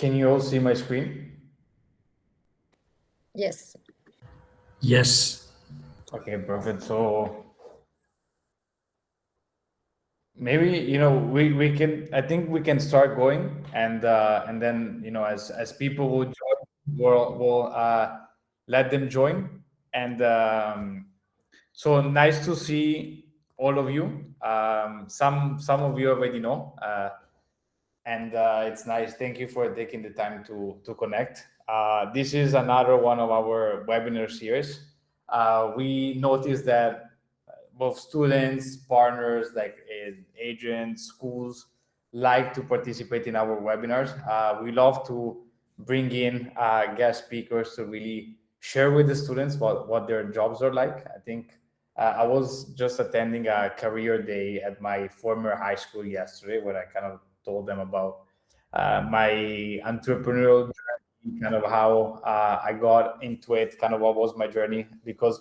Can you all see my screen? Yes. Yes. Okay, perfect. So maybe we can. I think we can start going, and then as people will join, we'll let them join, and so nice to see all of you. Some of you already know, and it's nice. Thank you for taking the time to connect. This is another one of our webinar series. We noticed that both students, partners, like agents, schools, like to participate in our webinars. We love to bring in guest speakers to really share with the students what their jobs are like. I think I was just attending a career day at my former high school yesterday, where I kind of told them about my entrepreneurial journey, kind of how I got into it, kind of what was my journey. Because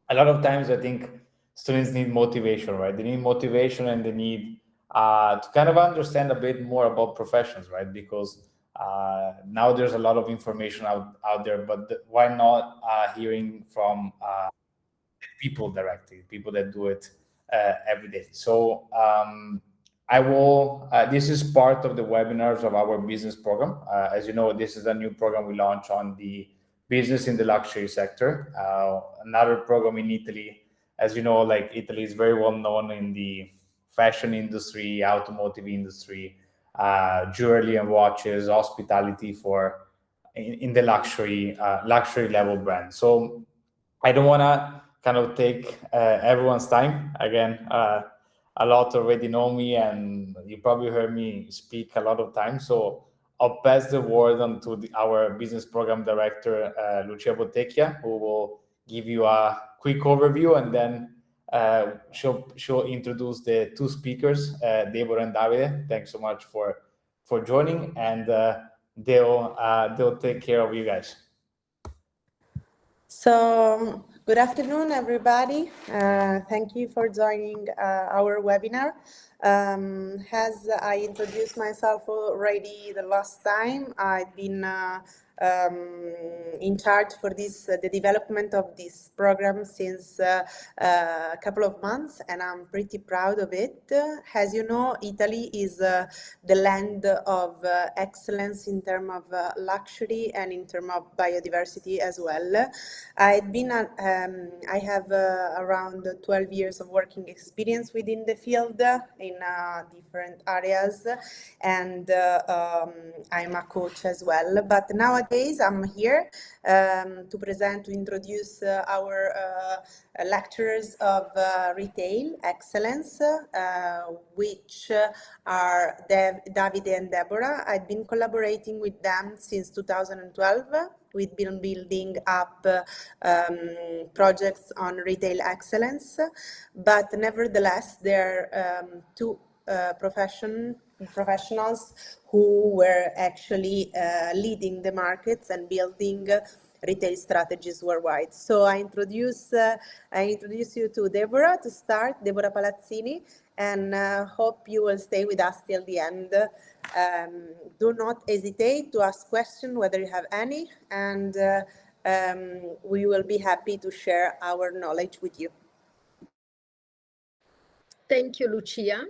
a lot of times I think students need motivation, right? They need motivation, and they need to kind of understand a bit more about professions, right? Because now there's a lot of information out there, but why not hearing from people directly, people that do it every day? So I will, this is part of the webinars of our business program. As you know, this is a new program we launched on the business in the luxury sector. Another program in Italy. As you know, like Italy is very well known in the fashion industry, automotive industry, jewelry and watches, hospitality for in the luxury level brand. So I don't want to kind of take everyone's time again. A lot already know me, and you probably heard me speak a lot of times. So I'll pass the word on to our business program director, Lucia Bottecchia, who will give you a quick overview, and then she'll introduce the two speakers, Debora and Davide. Thanks so much for joining, and they'll take care of you guys. So, good afternoon, everybody. Thank you for joining our webinar. As I introduced myself already the last time, I've been in charge for this the development of this program since a couple of months, and I'm pretty proud of it. As you know, Italy is the land of excellence in terms of luxury and in terms of biodiversity as well. I have around 12 years of working experience within the field in different areas, and I'm a coach as well. But nowadays I'm here to introduce our lecturers of retail excellence, which are Davide and Debora. I've been collaborating with them since 2012. We've been building up projects on retail excellence, but nevertheless, there are two professionals who were actually leading the markets and building retail strategies worldwide. So I introduce you to Debora to start, Debora Palazzini, and hope you will stay with us till the end. Do not hesitate to ask questions, whether you have any, and we will be happy to share our knowledge with you. Thank you, Lucia.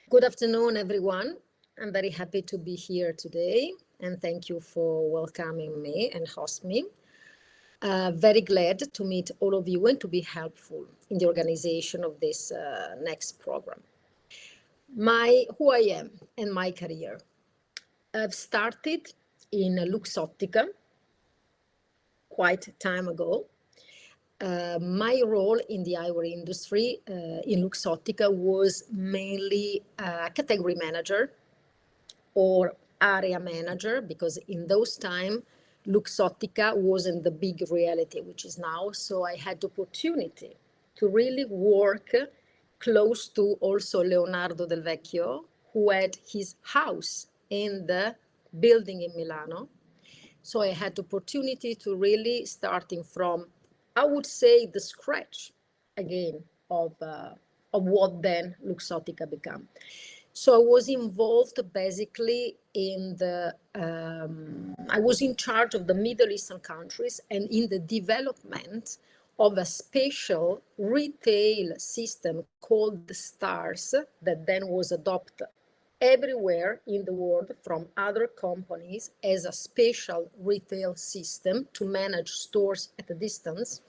Good afternoon, everyone. I'm very happy to be here today, and thank you for welcoming me and hosting me. Very glad to meet all of you and to be helpful in the organization of this next program. Who I am and my career. I've started in Luxottica quite time ago. My role in the eyewear industry in Luxottica was mainly a category manager or area manager, because in those times Luxottica wasn't the big reality which is now. So I had the opportunity to really work close to also Leonardo Del Vecchio, who had his house in the building in Milano. So I had the opportunity to really starting from, I would say, the scratch again of what then Luxottica became. So I was involved basically in the, I was in charge of the Middle Eastern countries and in the development of a special retail system called the STARS that then was adopted everywhere in the world from other companies as a special retail system to manage stores at a distance.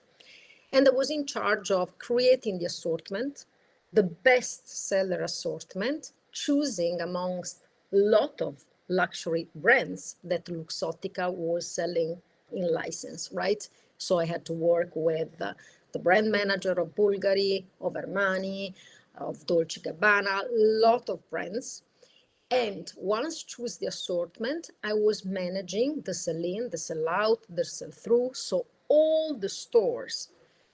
And I was in charge of creating the assortment, the best seller assortment, choosing amongst a lot of luxury brands that Luxottica was selling in license, right? So I had to work with the brand manager of Bulgari, of Armani, of Dolce & Gabbana, a lot of brands. And once choose the assortment, I was managing the sell-in, the sell-out, the sell-through. So all the stores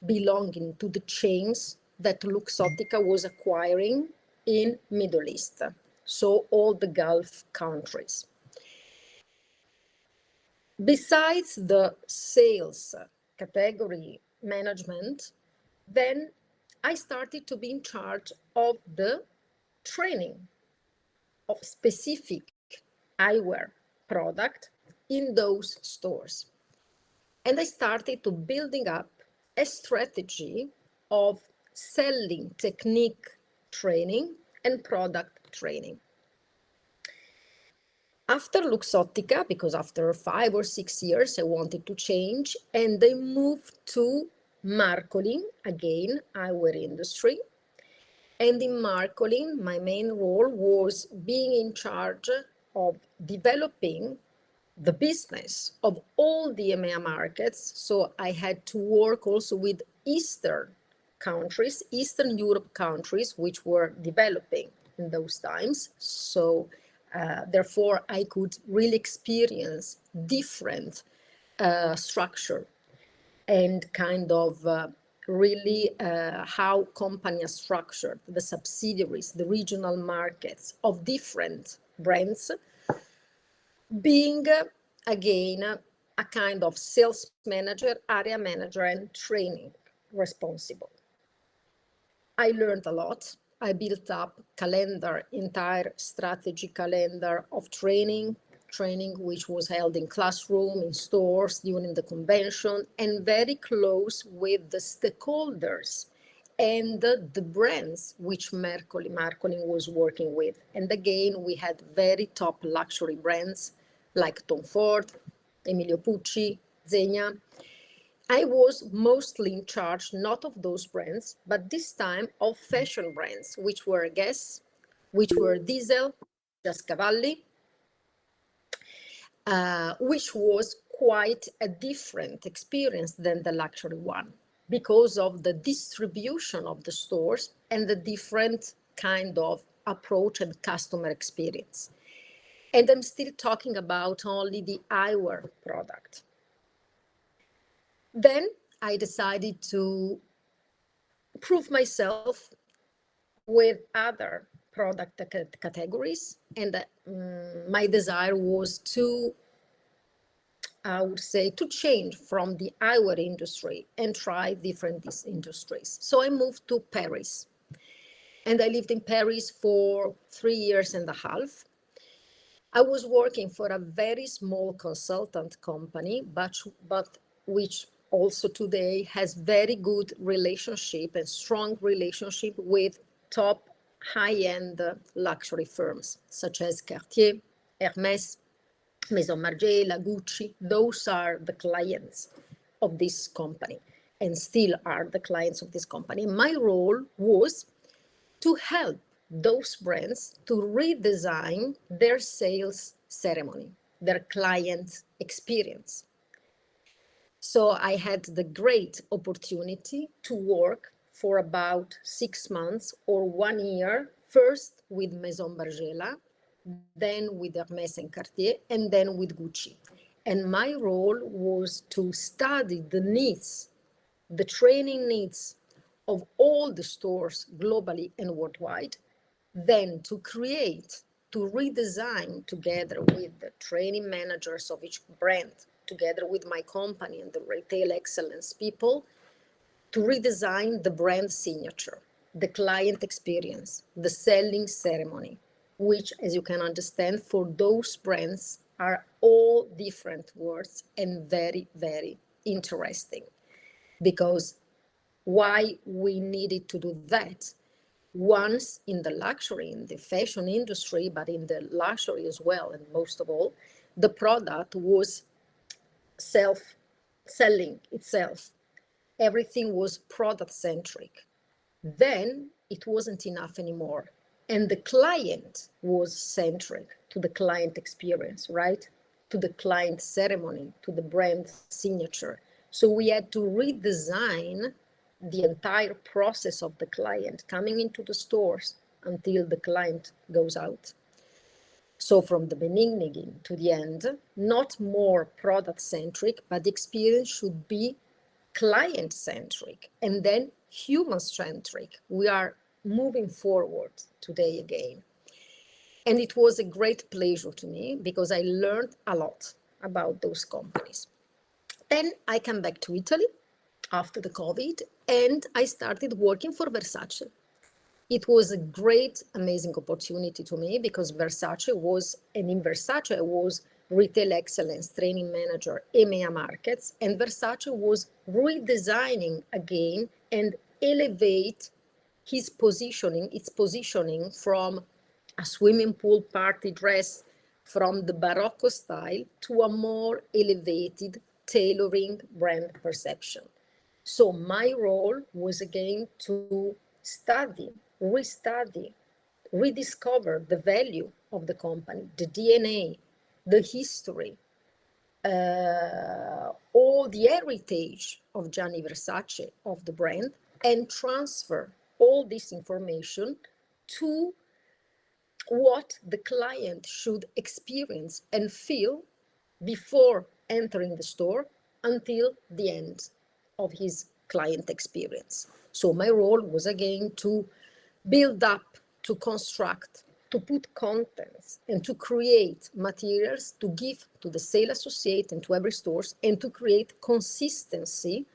belonging to the chains that Luxottica was acquiring in Middle East. So all the Gulf countries. Besides the sales category management, then I started to be in charge of the training of specific eyewear product in those stores. And I started to building up a strategy of selling technique training and product training. After Luxottica, because after 5 or 6 years, I wanted to change, and I moved to Marcolin, again, eyewear industry. And in Marcolin, my main role was being in charge of developing the business of all the EMEA markets. So I had to work also with Eastern countries, Eastern Europe countries, which were developing in those times. So therefore, I could really experience different structure and kind of really how companies are structured, the subsidiaries, the regional markets of different brands, being again a kind of sales manager, area manager, and training responsible. I learned a lot. I built up entire strategy calendar of training which was held in classroom, in stores, during the convention, and very close with the stakeholders and the brands which Marcolin was working with. And again, we had very top luxury brands like Tom Ford, Emilio Pucci, ZEGNA. I was mostly in charge, not of those brands, but this time of fashion brands, which were Guess, which were Diesel, Cavalli, which was quite a different experience than the luxury one because of the distribution of the stores and the different kind of approach and customer experience. And I'm still talking about only the eyewear product. Then I decided to prove myself with other product categories, and my desire was to, I would say, to change from the eyewear industry and try different industries. So I moved to Paris, and I lived in Paris for 3 years and a half. I was working for a very small consultant company, but which also today has very good relationship and strong relationship with top high-end luxury firms, such as Cartier, Hermès, Maison Margiela, Gucci. Those are the clients of this company and still are the clients of this company. My role was to help those brands to redesign their sales ceremony, their client experience. So I had the great opportunity to work for about 6 months or 1 year, first with Maison Margiela, then with Hermès and Cartier, and then with Gucci. And my role was to study the needs, the training needs of all the stores globally and worldwide, then to create, to redesign together with the training managers of each brand, together with my company and the retail excellence people, to redesign the brand signature, the client experience, the selling ceremony, which, as you can understand, for those brands are all different words and very, very interesting. Because why we needed to do that? Once in the luxury, in the fashion industry, but in the luxury as well, and most of all, the product was selling itself. Everything was product-centric. Then it wasn't enough anymore. And the client was centric to the client experience, right? To the client ceremony, to the brand signature. So we had to redesign the entire process of the client coming into the stores until the client goes out. So from the beginning to the end, not more product-centric, but the experience should be client-centric and then human-centric. We are moving forward today again. And it was a great pleasure to me because I learned a lot about those companies. Then I came back to Italy after the COVID and I started working for Versace. It was a great, amazing opportunity to me because Versace was, and in Versace I was retail excellence training manager, EMEA markets, and Versace was redesigning again and elevate its positioning from a swimming pool party dress from the Barocco style to a more elevated tailoring brand perception. So my role was again to study, restudy, rediscover the value of the company, the DNA, the history, all the heritage of Gianni Versace, of the brand, and transfer all this information to what the client should experience and feel before entering the store until the end of his client experience. So my role was again to build up, to construct, to put contents and to create materials to give to the sales associate and to every stores and to create consistency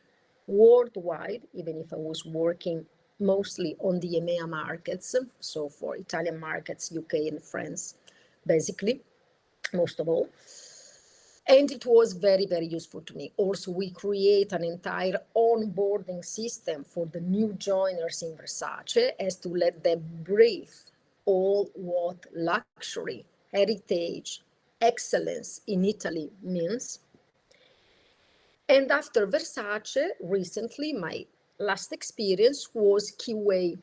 worldwide, even if I was working mostly on the EMEA markets, so for Italian markets, UK and France, basically, most of all. And it was very, very useful to me. Also, we create an entire onboarding system for the new joiners in Versace as to let them breathe all what luxury, heritage, excellence in Italy means. And after Versace, recently, my last experience was QA.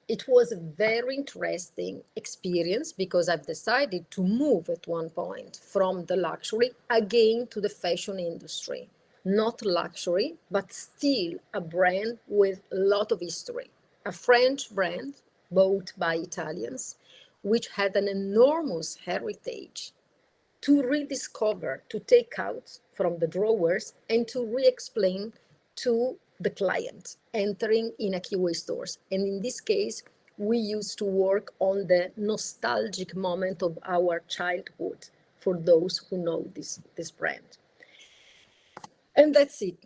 It was a very interesting experience because I've decided to move at one point from the luxury again to the fashion industry. Not luxury, but still a brand with a lot of history. A French brand bought by Italians, which had an enormous heritage to rediscover, to take out from the drawers and to re-explain to the client entering in a QA stores. And in this case, we used to work on the nostalgic moment of our childhood for those who know this brand. And that's it.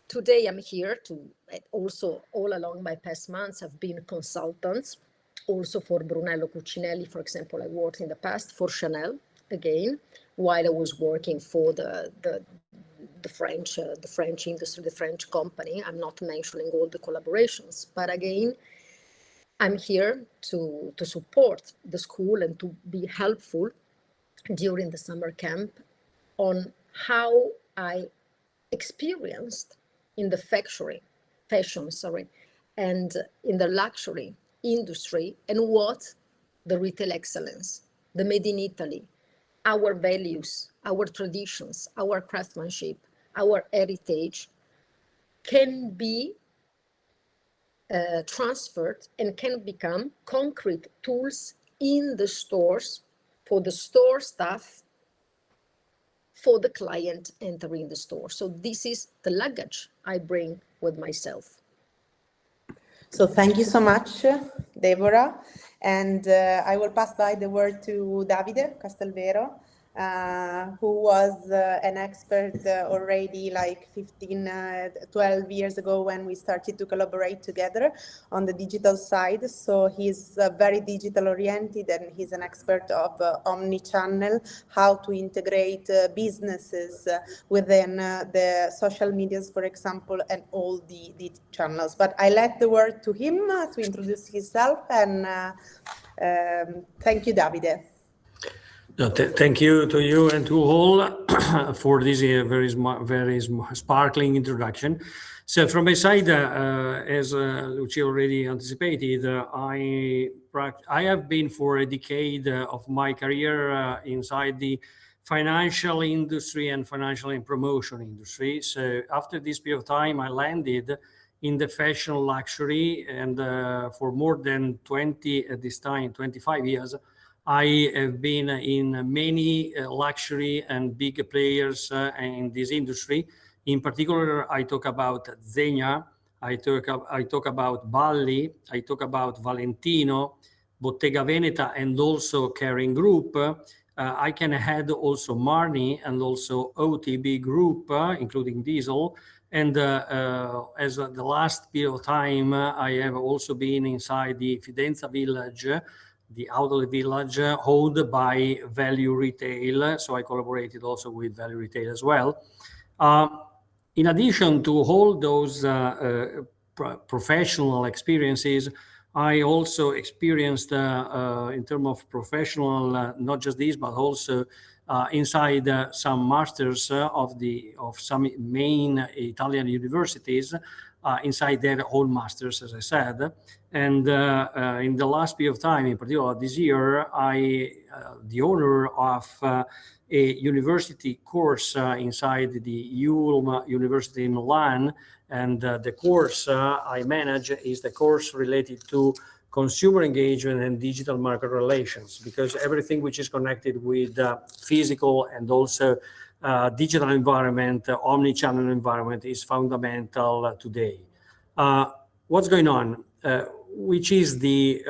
Today I'm here to also, all along my past months, I've been consultants, also for Brunello Cucinelli, for example. I worked in the past for Chanel, again, while I was working for the French industry, the French company. I'm not mentioning all the collaborations, but again, I'm here to support the school and to be helpful during the summer camp on how I experienced in the fashion, and in the luxury industry, and what the retail excellence, the made in Italy, our values, our traditions, our craftsmanship, our heritage can be transferred and can become concrete tools in the stores for the store staff, for the client entering the store. So this is the luggage I bring with myself. So thank you so much, Debora. And I will pass by the word to Davide Castelvero, who was an expert already like 12 years ago when we started to collaborate together on the digital side. So he's very digital oriented, and he's an expert of omni-channel, how to integrate businesses within the social medias, for example, and all the channels. But I let the word to him to introduce himself, and thank you, Davide. No, thank you to you and to all for this very sparkling introduction. So from my side, as Lucia already anticipated, I have been for a decade of my career inside the financial industry and financial and promotion industry. So after this period of time, I landed in the fashion luxury, and for more than 25 years, I have been in many luxury and big players in this industry. In particular, I talk about ZEGNA, I talk about BALLY, I talk about Valentino, Bottega Veneta, and also Kering Group. I can add also MARNI and also OTB Group, including Diesel. And as the last period of time, I have also been inside the Fidenza Village, the outlet village owned by Value Retail. So I collaborated also with Value Retail as well. In addition to all those professional experiences, I also experienced in terms of professional, not just this, but also inside some masters of some main Italian universities, inside their own masters, as I said. And in the last period of time, in particular this year, the owner of a university course inside the Ulm University in Milan, and the course I manage is the course related to consumer engagement and digital market relations, because everything which is connected with physical and also digital environment, omni-channel environment is fundamental today. What's going on? Which is the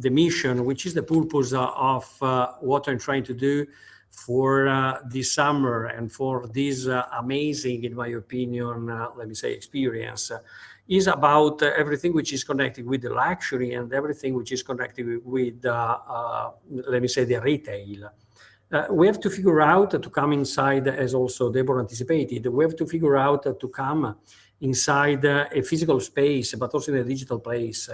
mission, which is the purpose of what I'm trying to do for this summer and for this amazing, in my opinion, let me say, experience, is about everything which is connected with the luxury and everything which is connected with, let me say, the retail. We have to figure out to come inside, as also Debora anticipated, we have to figure out to come inside a physical space, but also in a digital place.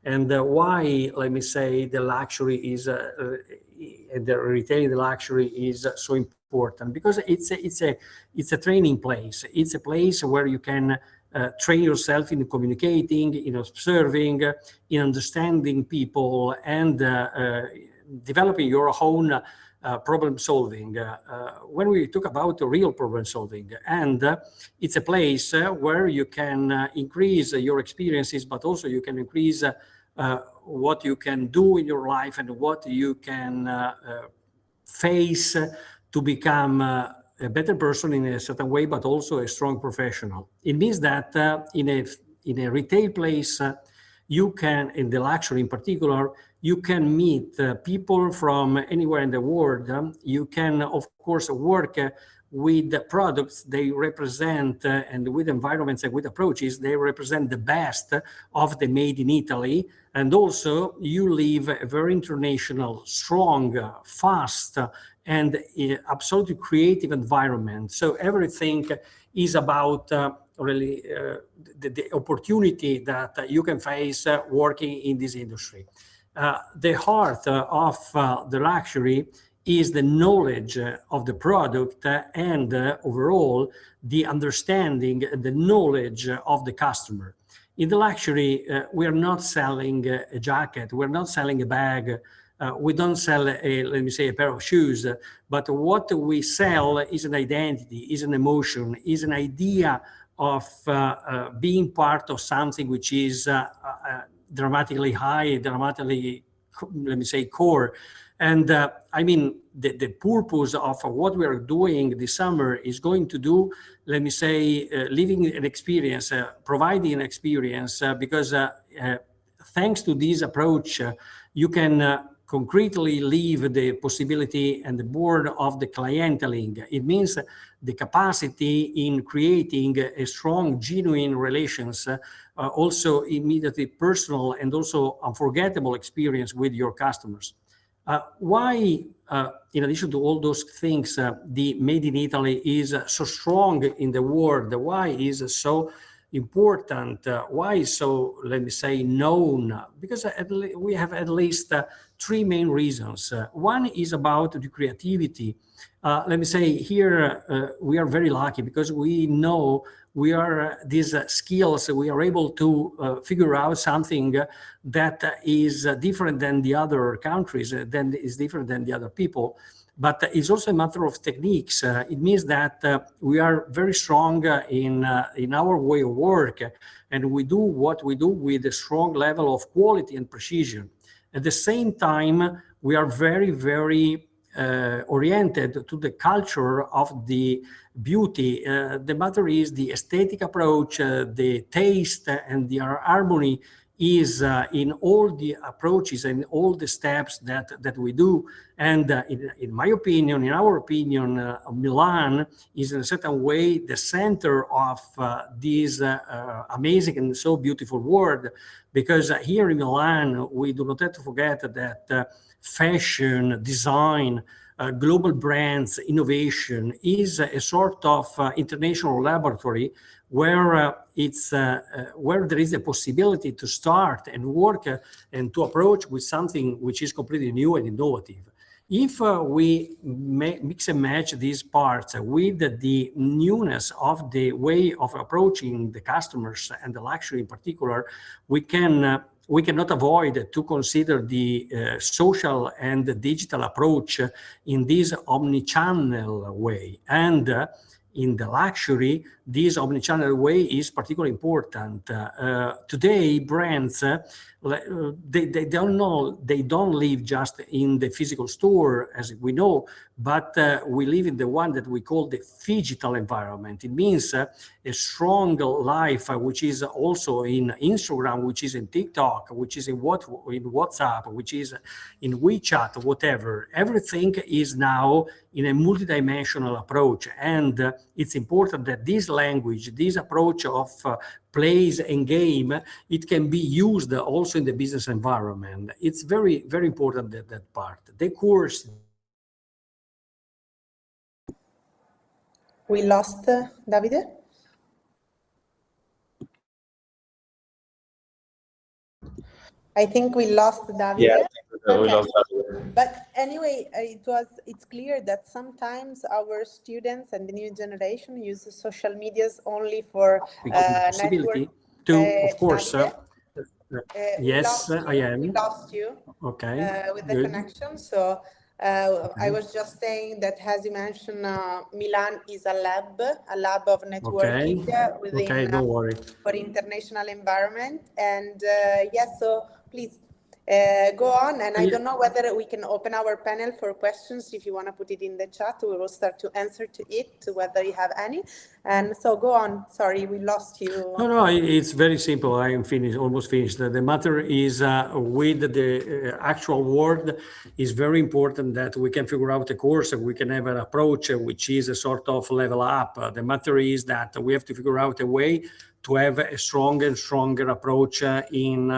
And why, let me say, the luxury is, the retail in the luxury is so important, because it's a training place. It's a place where you can train yourself in communicating, in observing, in understanding people, and developing your own problem solving. When we talk about real problem solving, and it's a place where you can increase your experiences, but also you can increase what you can do in your life and what you can face to become a better person in a certain way, but also a strong professional. It means that in a retail place, you can, in the luxury in particular, you can meet people from anywhere in the world. You can, of course, work with the products they represent and with environments and with approaches, they represent the best of the made in Italy. And also you live a very international, strong, fast, and absolutely creative environment. So everything is about really the opportunity that you can face working in this industry. The heart of the luxury is the knowledge of the product and overall the understanding, the knowledge of the customer. In the luxury, we are not selling a jacket, we're not selling a bag, we don't sell let me say, a pair of shoes, but what we sell is an identity, is an emotion, is an idea of being part of something which is dramatically high, dramatically, let me say, core. And I mean, the purpose of what we are doing this summer is going to do, let me say, living an experience, providing an experience, because thanks to this approach, you can concretely live the possibility and the board of the clienteling. It means the capacity in creating a strong, genuine relations, also immediately personal and also unforgettable experience with your customers. Why, in addition to all those things, the Made in Italy is so strong in the world? Why is so important? Why is so, let me say, known? Because we have at least three main reasons. One is about the creativity. Let me say here, we are very lucky because we know we are these skills, we are able to figure out something that is different than the other countries, then is different than the other people. But it's also a matter of techniques. It means that we are very strong in our way of work, and we do what we do with a strong level of quality and precision. At the same time, we are very, very oriented to the culture of the beauty. The matter is the aesthetic approach, the taste and the harmony is in all the approaches and all the steps that we do. And in my opinion, in our opinion, Milan is in a certain way the center of this amazing and so beautiful world, because here in Milan, we do not have to forget that fashion, design, global brands, innovation is a sort of international laboratory where where there is a possibility to start and work and to approach with something which is completely new and innovative. If we mix and match these parts with the newness of the way of approaching the customers and the luxury in particular, we cannot avoid to consider the social and the digital approach in this omni-channel way. And in the luxury, this omni-channel way is particularly important. Today, brands, they don't live just in the physical store, as we know, but we live in the one that we call the phygital environment. It means a strong life, which is also in Instagram, which is in TikTok, which is in WhatsApp, which is in WeChat, whatever. Everything is now in a multidimensional approach, and it's important that this language, this approach of plays and game, it can be used also in the business environment. It's very, very important that part. The course. We lost Davide. I think we lost Davide. Yeah, I think we Okay. lost Davide. But anyway, it's clear that sometimes our students and the new generation use social medias only for possibility network. to, of course. Yes, I am. We lost you. Okay. With the Good. connection. So I was just saying that, as you mentioned, Milan is a lab of networking within Okay, don't worry. for international environment. And yes, so please go on. And I don't know whether we can open our panel for questions. If you want to put it in the chat, we will start to answer to it, whether you have any. And so go on. Sorry, we lost you. No, it's very simple. I am finished, almost finished. The matter is with the actual world, is very important that we can figure out a course, we can have an approach which is a sort of level up. The matter is that we have to figure out a way to have a stronger and stronger approach in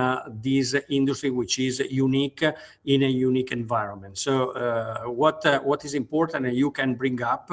this industry, which is unique in a unique environment. So what is important and you can bring up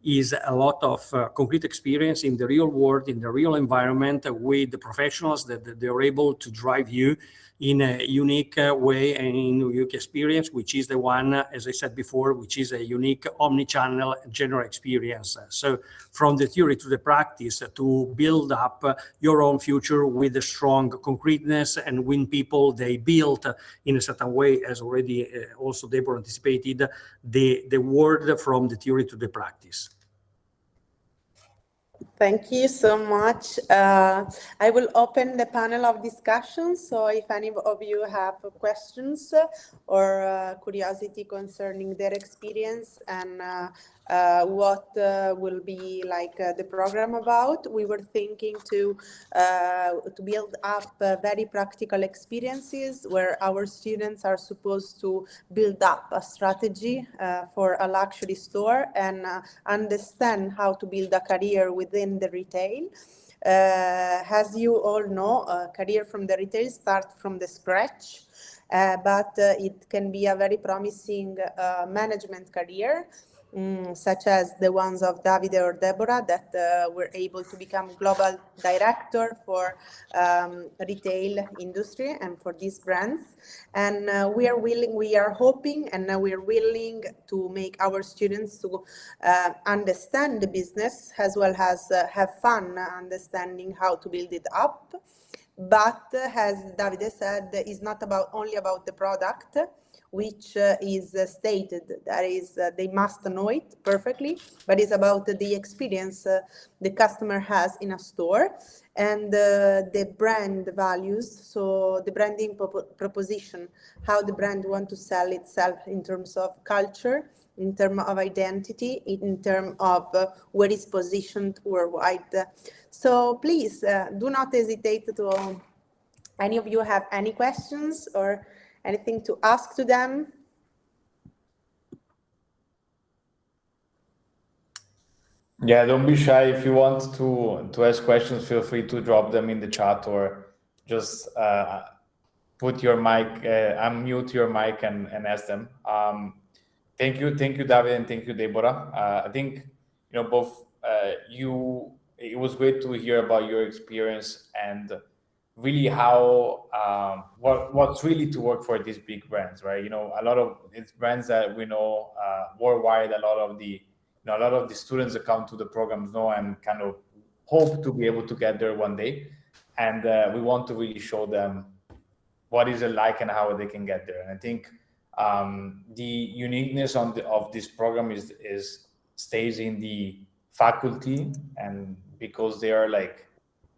is a lot of concrete experience in the real world, in the real environment with the professionals that they're able to drive you in a unique way and in a unique experience, which is the one, as I said before, which is a unique omni-channel general experience. So from the theory to the practice to build up your own future with a strong concreteness and win people, they built in a certain way, as already also Debora anticipated, the word from the theory to the practice. Thank you so much. I will open the panel of discussion. So if any of you have questions or curiosity concerning their experience and what will be like the program about, we were thinking to build up very practical experiences where our students are supposed to build up a strategy for a luxury store and understand how to build a career within the retail. As you all know, a career from the retail starts from the scratch, but it can be a very promising management career. Such as the ones of Davide or Debora that were able to become global director for retail industry and for these brands. And we are hoping, and we are willing to make our students to understand the business as well as have fun understanding how to build it up. But as Davide said, it's not only about the product, which is stated, that is, they must know it perfectly, but it's about the experience the customer has in a store and the brand values, so the branding proposition, how the brand want to sell itself in terms of culture, in terms of identity, in terms of where it's positioned worldwide. So please do not hesitate to, any of you have any questions or anything to ask to them? Yeah, don't be shy. If you want to ask questions, feel free to drop them in the chat or just put your mic, unmute your mic and ask them. Thank you, Davide, and thank you, Debora. I think both you. It was great to hear about your experience and really how what's really to work for these big brands, right? A lot of it's brands that we know worldwide. A lot of the students that come to the programs know and kind of hope to be able to get there one day, and we want to really show them what is it like and how they can get there. And I think the uniqueness of this program stays in the faculty, and because they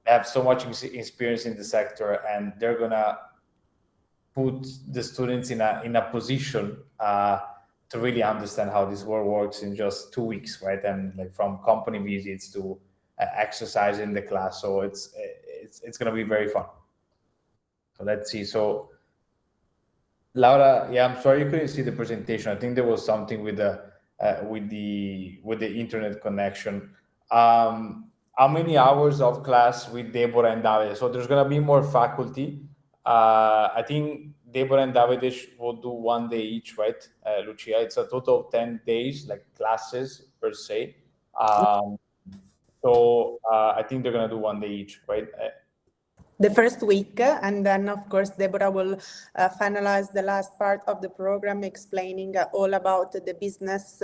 have so much experience in the sector, and they're gonna put the students in a position to really understand how this world works in just 2 weeks, right? And from company visits to exercise in the class, so it's gonna be very fun. So let's see. So Laura, yeah, I'm sorry you couldn't see the presentation. I think there was something with the internet connection. How many hours of class with Debora and Davide? So there's gonna be more faculty. I think Debora and Davide will do 1 day each, right, Lucia? It's a total of 10 days, like classes per se. So I think they're gonna do 1 day each, right? The first week, and then of course Debora will finalize the last part of the program explaining all about the business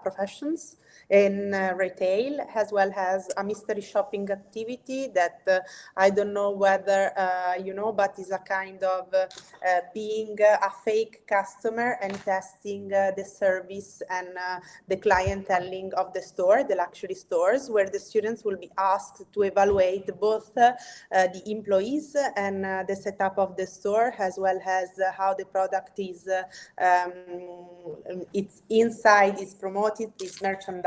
professions in retail, as well as a mystery shopping activity that I don't know whether you know, but is a kind of being a fake customer and testing the service and the clienteling of the store, the luxury stores, where the students will be asked to evaluate both the employees and the setup of the store, as well as how the product is, its inside is promoted, is merchandised.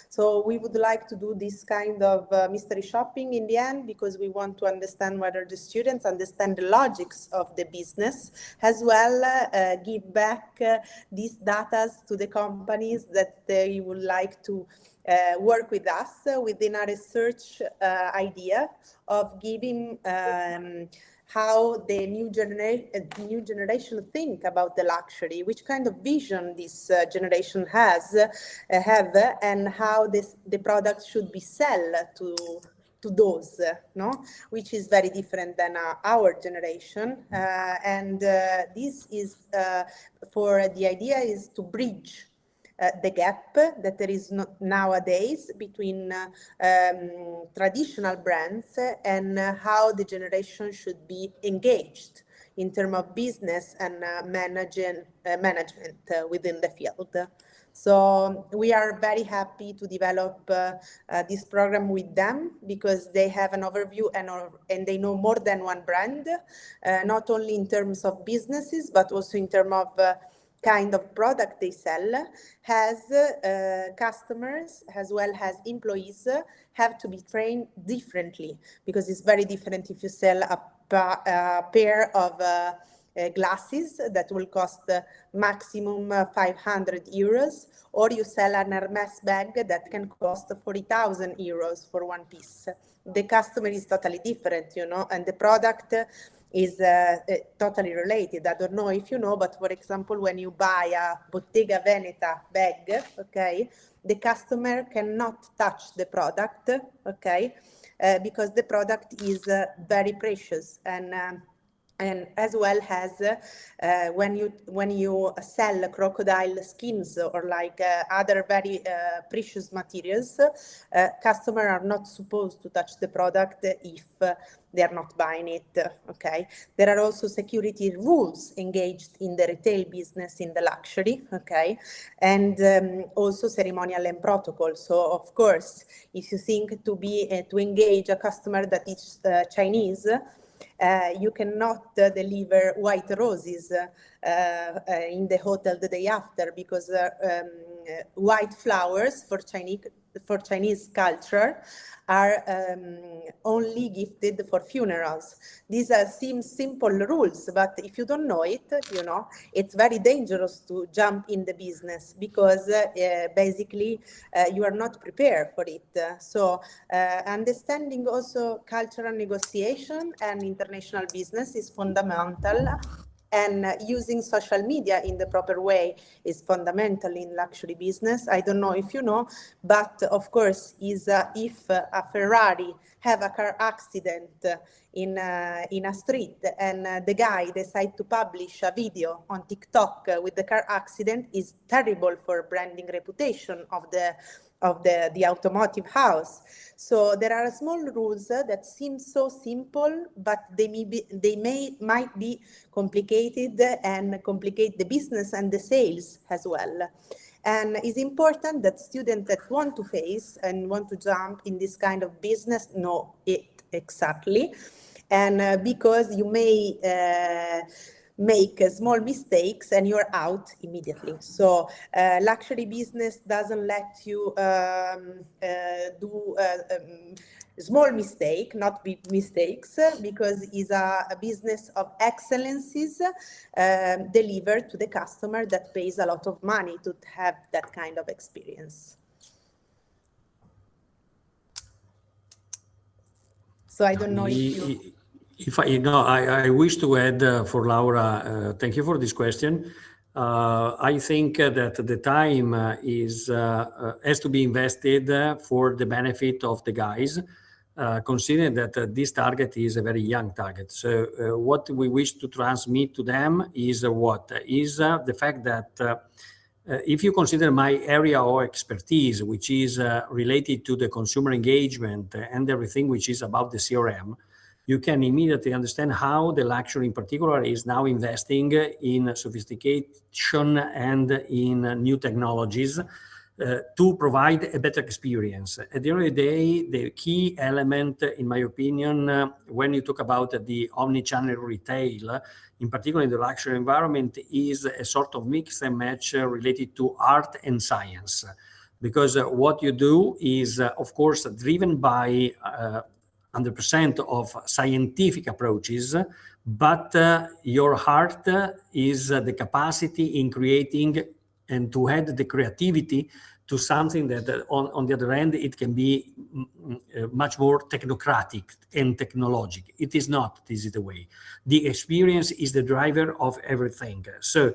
So we would like to do this kind of mystery shopping in the end, because we want to understand whether the students understand the logics of the business, as well give back these data to the companies that they would like to work with us within a research idea of giving how the new generation think about the luxury, which kind of vision this generation have, and how the product should be sold to those, no, which is very different than our generation, and this is for the idea is to bridge the gap that there is nowadays between traditional brands and how the generation should be engaged in terms of business and management within the field. So we are very happy to develop this program with them, because they have an overview and they know more than one brand, not only in terms of businesses, but also in terms of kind of product they sell. Has customers as well as employees have to be trained differently, because it's very different if you sell a pair of glasses that will cost maximum 500 euros, or you sell an Hermes bag that can cost 40,000 euros for one piece. The customer is totally different, you know, and the product is totally related. I don't know if you know, but for example, when you buy a Bottega Veneta bag, okay, the customer cannot touch the product, okay, because the product is very precious. And as well as when you sell crocodile skins or like other very precious materials, customers are not supposed to touch the product if they are not buying it. Okay, there are also security rules engaged in the retail business in the luxury. Okay, and also ceremonial and protocol. So of course, if you think to engage a customer that is Chinese, you cannot deliver white roses in the hotel the day after, because white flowers for Chinese culture are only gifted for funerals. These seem simple rules, but if you don't know it, you know, it's very dangerous to jump in the business, because basically you are not prepared for it. So understanding also cultural negotiation and international business is fundamental. And using social media in the proper way is fundamental in luxury business. I don't know if you know, but of course, if a Ferrari have a car accident in a street, and the guy decides to publish a video on TikTok with the car accident, is terrible for branding reputation of the automotive house. So there are small rules that seem so simple, but they might be complicated and complicate the business and the sales as well. And it's important that students that want to face and want to jump in this kind of business know it exactly. And because you may make small mistakes and you're out immediately. So luxury business doesn't let you do small mistake, not big mistakes, because it's a business of excellences delivered to the customer that pays a lot of money to have that kind of experience. So I don't know if I wish to add for Laura, thank you for this question. I think that the time has to be invested for the benefit of the guys, considering that this target is a very young target. So what we wish to transmit to them is the fact that if you consider my area of expertise, which is related to the consumer engagement and everything which is about the CRM, you can immediately understand how the luxury in particular is now investing in sophistication and in new technologies to provide a better experience. At the end of the day, the key element, in my opinion, when you talk about the omni-channel retail, in particular in the luxury environment, is a sort of mix and match related to art and science. Because what you do is, of course, driven by 100% of scientific approaches, but your heart is the capacity in creating and to add the creativity to something that on the other hand, it can be much more technocratic and technologic. It is not, this is the way. The experience is the driver of everything. So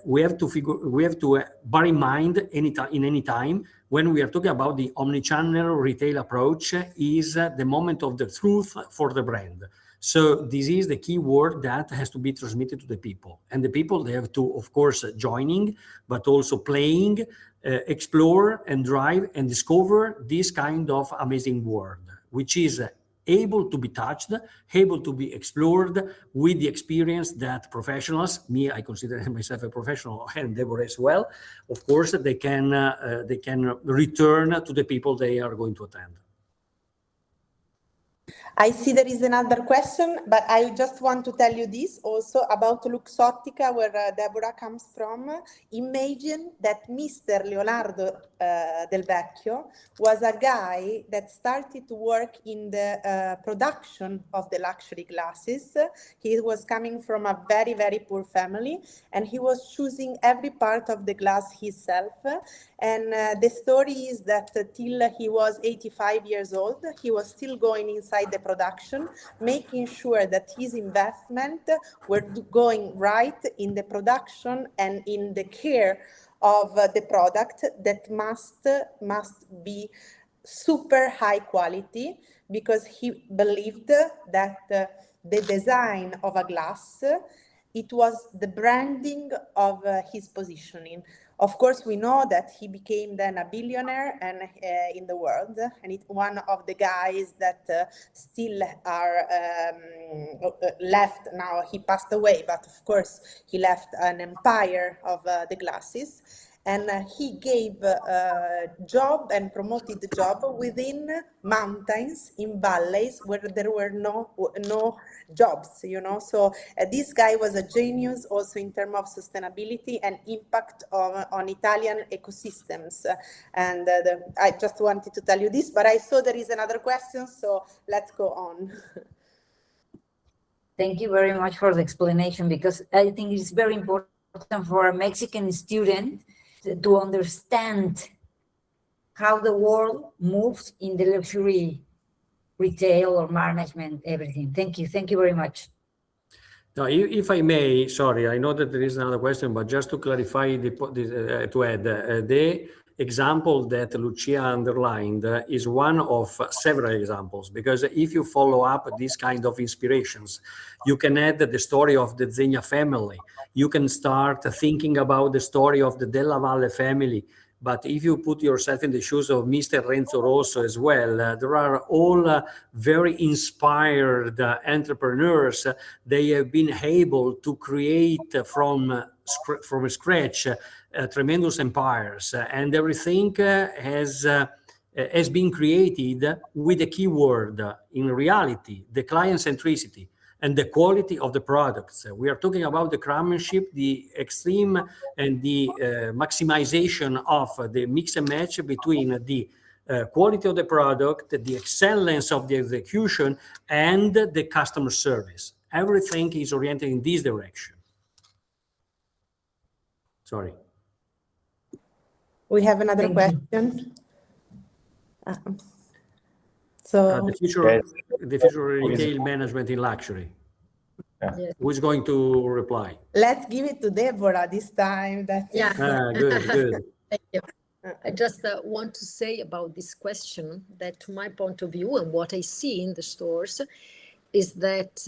we have to bear in mind in any time when we are talking about the omni-channel retail approach is the moment of the truth for the brand. So this is the key word that has to be transmitted to the people. And the people, they have to, of course, joining, but also playing, explore and drive and discover this kind of amazing world, which is able to be touched, able to be explored with the experience that professionals, me, I consider myself a professional, and Debora as well, of course, they can return to the people they are going to attend. I see there is another question, but I just want to tell you this also about Luxottica, where Debora comes from. Imagine that Mr. Leonardo Del Vecchio was a guy that started to work in the production of the luxury glasses. He was coming from a very, very poor family, and he was choosing every part of the glass himself. And the story is that till he was 85 years old, he was still going inside the production, making sure that his investment were going right in the production and in the care of the product that must be super high quality, because he believed that the design of a glass, it was the branding of his positioning. Of course, we know that he became then a billionaire and in the world, and it's one of the guys that still are left now. He passed away, but of course, he left an empire of the glasses. And he gave job and promoted the job within mountains in valleys where there were no jobs, you know. So this guy was a genius also in terms of sustainability and impact on Italian ecosystems. And I just wanted to tell you this, but I saw there is another question, so let's go on. Thank you very much for the explanation, because I think it's very important for a Mexican student to understand how the world moves in the luxury retail or management, everything. Thank you very much. Now, if I may, sorry, I know that there is another question, but just to clarify, to add, the example that Lucia underlined is one of several examples, because if you follow up these kind of inspirations, you can add the story of the ZEGNA family. You can start thinking about the story of the Della Valle family. But if you put yourself in the shoes of Mr. Renzo Rosso as well, there are all very inspired entrepreneurs. They have been able to create from scratch tremendous empires, and everything has been created with a keyword in reality: the client centricity and the quality of the products. We are talking about the craftsmanship, the extreme and the maximization of the mix and match between the quality of the product, the excellence of the execution, and the customer service. Everything is oriented in this direction. Sorry. We have another question. The future retail management in luxury. Yeah. Who is going to reply? Let's give it to Debora this time. Yeah. Good. Thank you. I just want to say about this question that, to my point of view and what I see in the stores, is that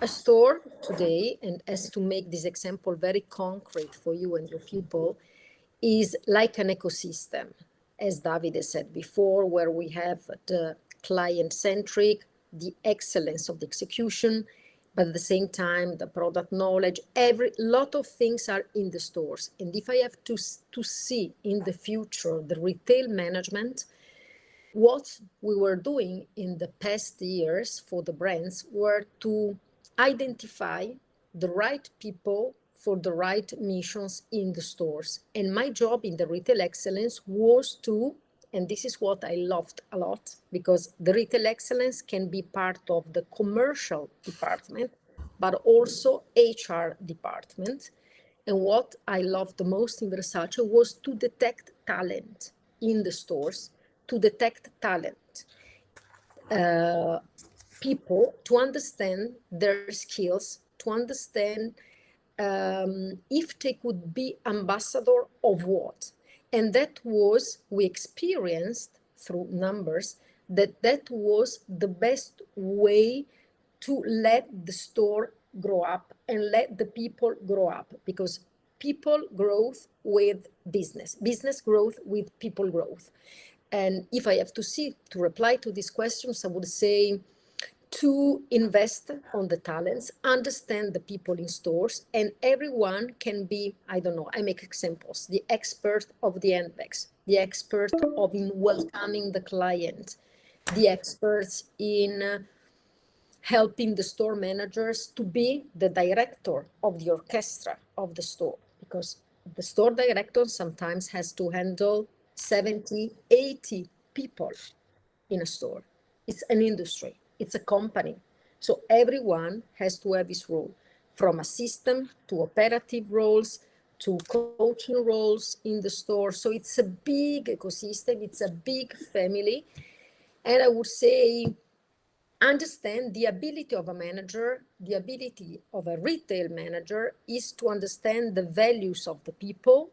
a store today, and as to make this example very concrete for you and your people, is like an ecosystem, as Davide said before, where we have the client-centric, the excellence of the execution, but at the same time, the product knowledge, every lot of things are in the stores. And if I have to see in the future the retail management, what we were doing in the past years for the brands were to identify the right people for the right missions in the stores. And my job in the retail excellence was to, and this is what I loved a lot, because the retail excellence can be part of the commercial department, but also HR department. And what I loved the most in Versace was to detect talent in the stores, to detect talent, people, to understand their skills, to understand if they could be ambassador of what. And that was, we experienced through numbers, that was the best way to let the store grow up and let the people grow up, because people growth with business growth with people growth. And if I have to reply to these questions, I would say to invest on the talents, understand the people in stores, and everyone can be, I don't know, I make examples, the expert of the handbags, the expert of in welcoming the client, the experts in helping the store managers to be the director of the orchestra of the store, because the store director sometimes has to handle 70, 80 people in a store. It's an industry, it's a company. So everyone has to have his role, from assistant to operative roles, to coaching roles in the store. So it's a big ecosystem, it's a big family. And I would say, understand the ability of a manager, the ability of a retail manager is to understand the values of the people,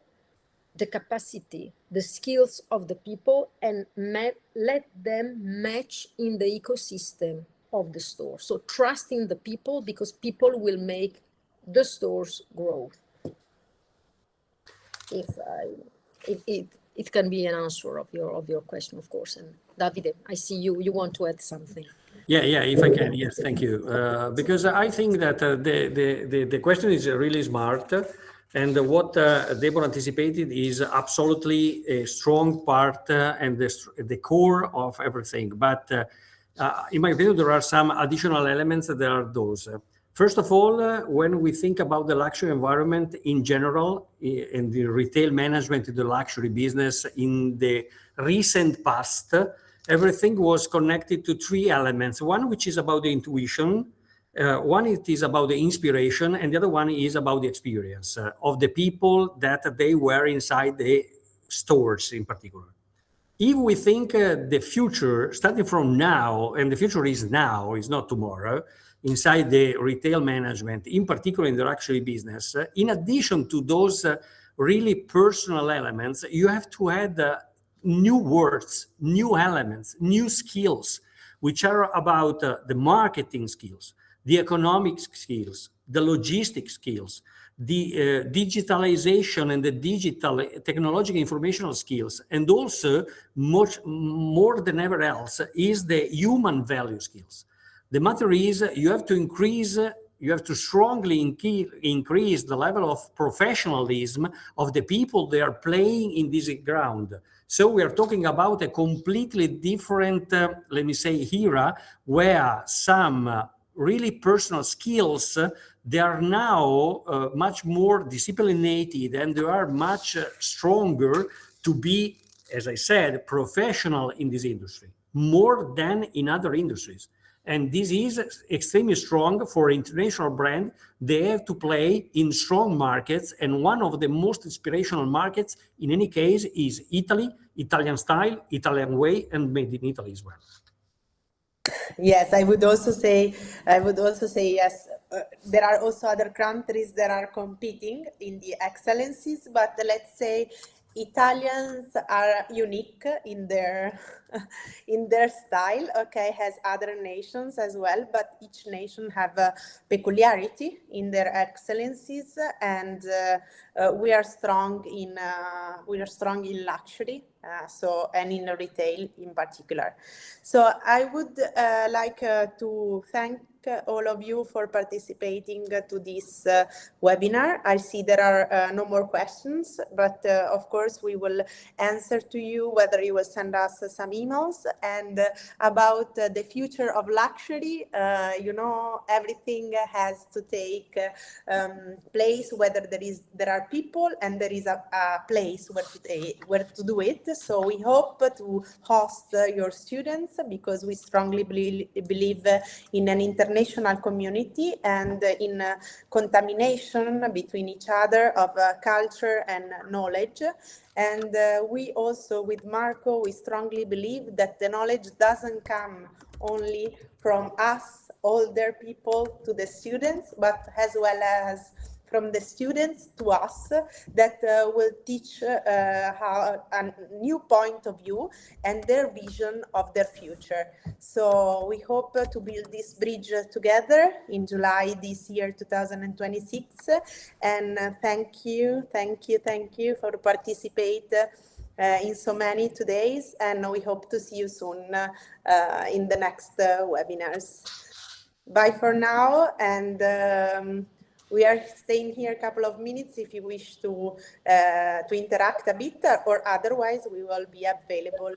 the capacity, the skills of the people, and let them match in the ecosystem of the store. So trusting the people, because people will make the stores grow. It can be an answer of your question, of course. And Davide, I see you want to add something. Yeah, if I can, yes, thank you. Because I think that the question is really smart, and what Debora anticipated is absolutely a strong part and the core of everything. But in my opinion, there are some additional elements that are those. First of all, when we think about the luxury environment in general, in the retail management in the luxury business in the recent past, everything was connected to three elements. One, which is about the intuition. One, it is about the inspiration. And the other one is about the experience of the people that they were inside the stores in particular. If we think the future, starting from now, and the future is now, is not tomorrow, inside the retail management, in particular in the luxury business, in addition to those really personal elements, you have to add new words, new elements, new skills, which are about the marketing skills, the economic skills, the logistic skills, the digitalization and the digital technological informational skills, and also much more than ever else is the human value skills. The matter is you have to strongly increase the level of professionalism of the people they are playing in this ground. So we are talking about a completely different, let me say, era where some really personal skills, they are now much more disciplined and they are much stronger to be, as I said, professional in this industry, more than in other industries. And this is extremely strong for international brand. They have to play in strong markets. And one of the most inspirational markets, in any case, is Italy, Italian style, Italian way, and made in Italy as well. Yes, I would also say yes. There are also other countries that are competing in the excellencies, but let's say Italians are unique in their style, okay, as other nations as well, but each nation have a peculiarity in their excellencies, and we are strong in luxury, and in retail in particular. So I would like to thank all of you for participating to this webinar. I see there are no more questions, but of course we will answer to you, whether you will send us some emails. And about the future of luxury, you know, everything has to take place, whether there are people and there is a place where to do it. So we hope to host your students, because we strongly believe in an international community and in contamination between each other of culture and knowledge. And we also, with Marco, we strongly believe that the knowledge doesn't come only from us, older people, to the students, but as well as from the students to us, that will teach how a new point of view and their vision of their future. So we hope to build this bridge together in July this year, 2026. And thank you for participate in so many days, and we hope to see you soon in the next webinars. Bye for now, and we are staying here a couple of minutes if you wish to interact a bit, or otherwise we will be available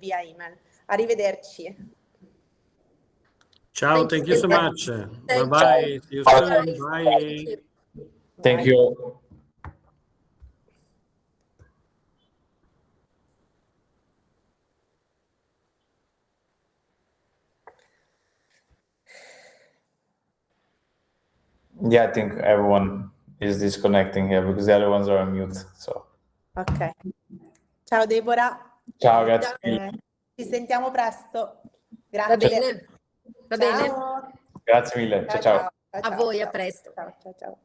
via email. Arrivederci. Ciao, thank you so much. Bye-bye. See you soon. Bye. Thank you. Yeah, I think everyone is disconnecting here because the other ones are on mute. So. Ok. Ciao Debora. Ciao, grazie mille. Ci sentiamo presto. Grazie. Va bene, va bene. Ciao. Grazie mille. Ciao, ciao. A voi, a presto. Ciao, ciao, ciao.